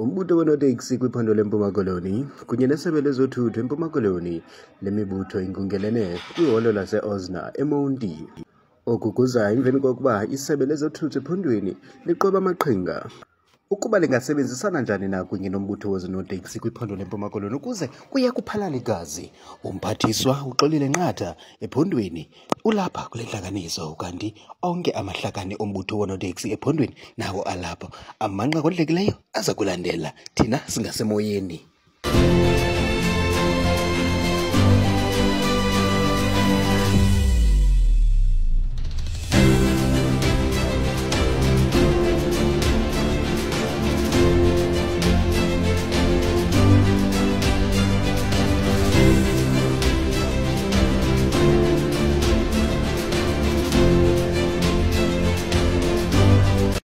Umbutho wenoteksi kwiphondo leMpuma Koloni kunye nesebe lezothutho eMpuma Koloni lemibutho ingungelene kwiholo lase-Osna eMonti. Oku kuza emveni kokuba isebe lezothutho ephondweni liqoba amaqhinga ukuba lingasebenzisana njani na kunye nombutho wezoonoteksi kwiphondo leMpuma Koloni ukuze kuye kuphalala igazi. Umphathiswa uxolile Nqatha ephondweni ulapha kule ntlanganiso, kanti onke amahlakani ombutho woonoteksi ephondweni nawo alapho. Amanqaku ondlekileyo aza kulandela thina singasemoyeni.